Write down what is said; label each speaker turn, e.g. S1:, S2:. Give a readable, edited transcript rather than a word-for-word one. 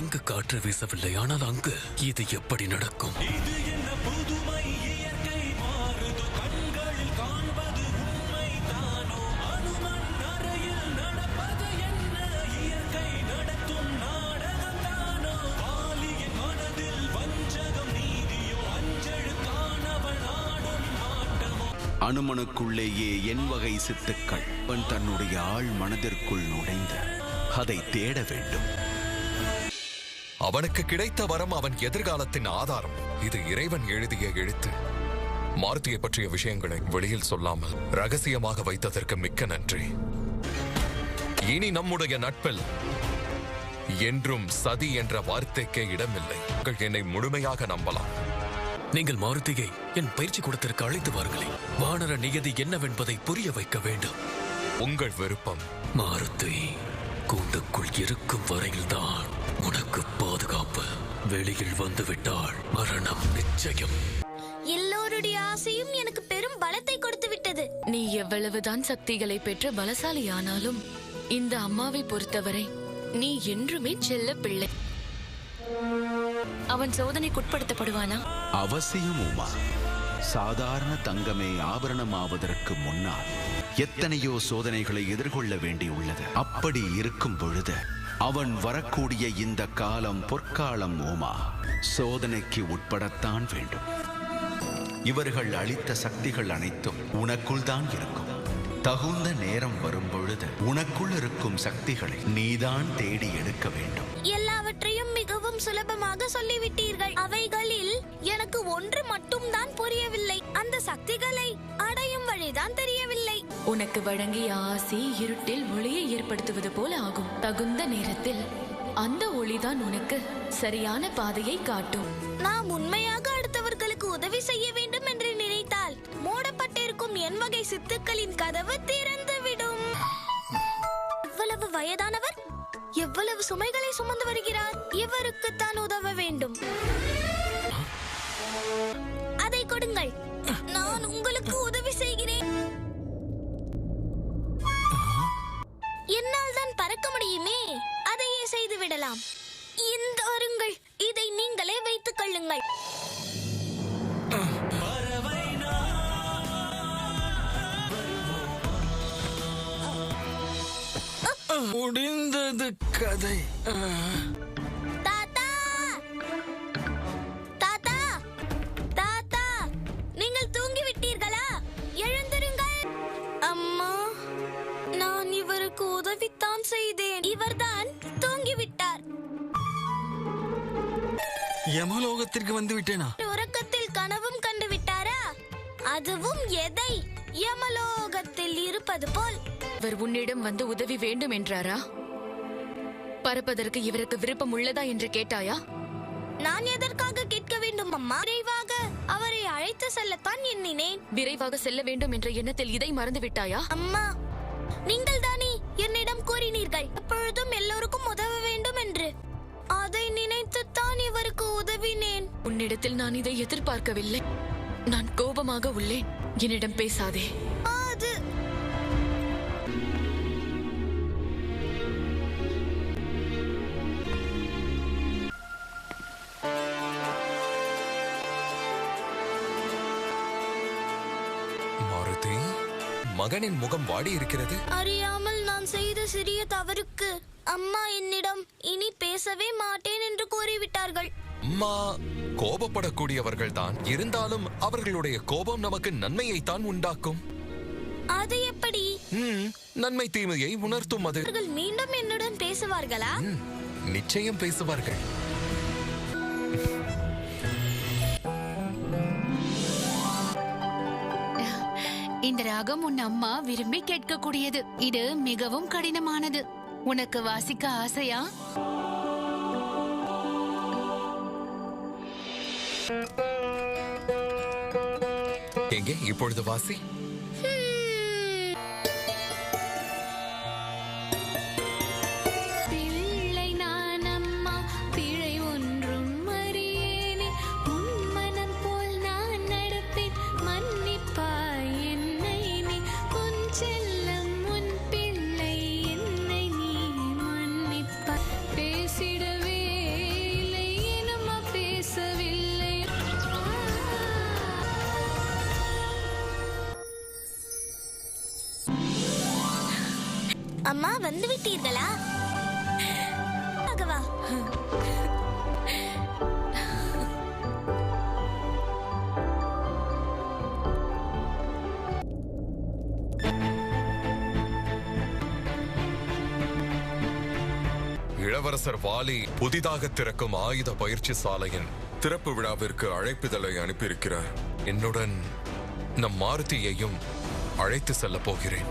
S1: இங்கு காற்று வீசவில்லை, ஆனால் அங்கு இது எப்படி நடக்கும்?
S2: இது என்ன புதுமை, இயற்கை மாறுது, கண்களில் காண்பது உண்மை தானோ? அனுமன் அறையில் நடப்பது என்ன, இயற்கை நடத்தும் நாடகம் தானோ? வாலியின் மனதில் வஞ்சகம் நீதியோ, அஞ்செழுத்தானவள் ஆடும் ஆட்டமோ?
S3: அனுமனுக்குள்ளேயே என் வகை சித்துக்கள். அவன் தன்னுடைய ஆள் மனதிற்குள் நுழைந்து அதை தேட வேண்டும்.
S4: அவனுக்கு கிடைத்த வரம் அவன் எதிர்காலத்தின் ஆதாரம். இது இறைவன் எழுதிய எழுத்து. மாருதியை பற்றிய விஷயங்களை வெளியில் சொல்லாமல் ரகசியமாக வைத்ததற்கு மிக்க நன்றி. இனி நம்முடைய நட்பில் என்றும் சதி என்ற வார்த்தைக்கே இடமில்லை. என்னை முழுமையாக நம்பலாம்.
S1: நீங்கள் மாருதியை என் பயிற்சி கூடத்திற்கு அழைத்து வாருங்களேன். வானர நியதி என்னவென்பதை புரிய வைக்க வேண்டும்.
S4: உங்கள் விருப்பம்.
S1: மாருதி, கூண்டுக்குள் இருக்கும் வரையில்தான் உனக்கு பாதுகாப்பு. வெளியில் வந்துவிட்டால் மரணம் நிச்சயம்.
S5: எல்லோருடைய ஆசையும் எனக்கு பெரும் பலத்தை கொடுத்து விட்டது.
S6: நீ எவ்வளவுதான் சக்திகளை பெற்ற பலசாலியானாலும் இந்த அம்மாவை பொறுத்தவரை நீ என்றுமே செல்ல பிள்ளை. அவன் சோதனைக்குட்படுத்தப்படுவானா?
S3: அவசியம் உமா. சாதாரண தங்கமே ஆபரணமாவதற்கு முன்னால் எத்தனையோ சோதனைகளை எதிர்கொள்ள வேண்டியுள்ளது. அப்படி இருக்கும் பொழுது அவன் வரக்கூடிய இந்த காலம் பொற்காலம் உமா. சோதனைக்கு உட்படத்தான் வேண்டும். இவர்கள் அளித்த சக்திகள் அனைத்தும் உனக்குள் தான் இருக்கும். தகுந்த நேரம் வரும் பொழுது உனக்குள் இருக்கும் சக்திகளை நீதான் தேடி எடுக்க வேண்டும்.
S5: எல்லாவற்றையும் மிகவும் சுலபமாக சொல்லிவிட்டீர்கள். அவைகளில் எனக்கு ஒன்று மட்டும் தான் புரியவில்லை. அந்த சக்திகளை அடையும் வழிதான் தெரியவில்லை.
S6: உனக்கு வழங்கிய ஆசி இருட்டில் ஒளியை ஏற்படுத்துவது போல ஆகும். தகுந்த நேரத்தில் அந்த ஒளிதான் உனக்கு சரியான பாதையை காட்டும்.
S5: நாம் உண்மையாக அடுத்தவர்களுக்கு உதவி செய்ய வேண்டும் என்று நினைத்தால் மூடப்பட்டிருக்கும் என் வகை சித்துக்களின் கதவு திறந்துவிடும். எவ்வளவு வயதானவர், எவ்வளவு சுமைகளை சுமந்து வருகிறார். இவருக்கு தான் உதவ வேண்டும். அதை கொடுங்கள், நான் உங்களுக்கு உதவி செய்கிறேன். என்னால் தான் பறக்க முடியுமே, அதையே செய்து விடலாம். இந்த வருங்கள், இதை நீங்களே வைத்துக் கொள்ளுங்கள்.
S2: முடிந்தது கதை.
S5: தாத்தா, தாத்தா, தாத்தா, நீங்கள் தூங்கிவிட்டீர்களா? எழுந்திருங்கள். அம்மா, நான் இவருக்கு உதவித்தான் செய்தேன். இவர்தான் தூங்கிவிட்டார்.
S2: யமலோகத்திற்கு வந்து விட்டேனா?
S5: உறக்கத்தில் கனவும் கண்டு விட்டாரா? அதுவும் எதை? யமலோகத்தில் இருப்பது போல்.
S6: இவர் உன்னிடம் வந்து உதவி வேண்டும் என்றாரா? பறப்பதற்கு இவருக்கு விருப்பம் உள்ளதா என்று கேட்டாயா?
S5: நான் எதற்காக கேட்க வேண்டும் அம்மா? விரைவாக அவரை அழைத்து செல்லத்தான் எண்ணினேன்.
S6: விரைவாக செல்ல வேண்டும் என்ற எண்ணத்தில் இதை மறந்து விட்டாயா?
S5: அம்மா, நீங்கள் தானே என்னிடம் கூறினீர்கள் எப்பொழுதும் எல்லோருக்கும் உதவ வேண்டும் என்று. அதை நினைத்துத்தான் இவருக்கு உதவினேன்.
S6: உன்னிடத்தில் நான் இதை எதிர்பார்க்கவில்லை. நான் கோபமாக உள்ளேன். என்னிடம் பேசாதே.
S5: அது
S4: மாருதி, மகனின் முகம் வாடி இருக்கிறது.
S5: அறியாமல் நான் செய்த சிறிய தவறுக்கு அம்மா என்னிடம் இனி பேசவே மாட்டேன் என்று கூறிவிட்டார்கள்.
S4: அம்மா கோபப்படக்கூடியவர்கள் தான். இருந்தாலும் அவர்களுடைய கோபம் நமக்கு நன்மையைத்தான் உண்டாக்கும்.
S5: அது எப்படி?
S4: நன்மை தீமையை உணர்த்தும் அது.
S5: அவர்கள் மீண்டும் என்னுடன் பேசுவார்களா?
S4: நிச்சயம் பேசுவார்கள்.
S7: இந்த ராகம் உன் அம்மா விரும்பி கேட்கக்கூடியது. இது மிகவும் கடினமானது. உனக்கு வாசிக்க ஆசையா?
S4: எங்கே இப்பொழுது வாசி.
S7: பிள்ளை நான் அம்மா, பிழை ஒன்றும் அறியேனே. உன் மனம் போல் நான் நடப்பேன், மன்னிப்பாய் என்னை நீ. உன் செல்லம் உன் பிள்ளை, என்னை நீ மன்னிப்பாய். பேசிடவே
S5: அம்மா வந்து விட்டீர்களா? ராகவா,
S4: இளவரசர் வாலி புதிதாக திறக்கும் ஆயுத பயிற்சி சாலையின்
S8: திறப்பு விழாவிற்கு அழைப்பிதழை அனுப்பியிருக்கிறார்.
S4: என்னுடன் நம் மாருதியையும் அழைத்து செல்ல போகிறேன்.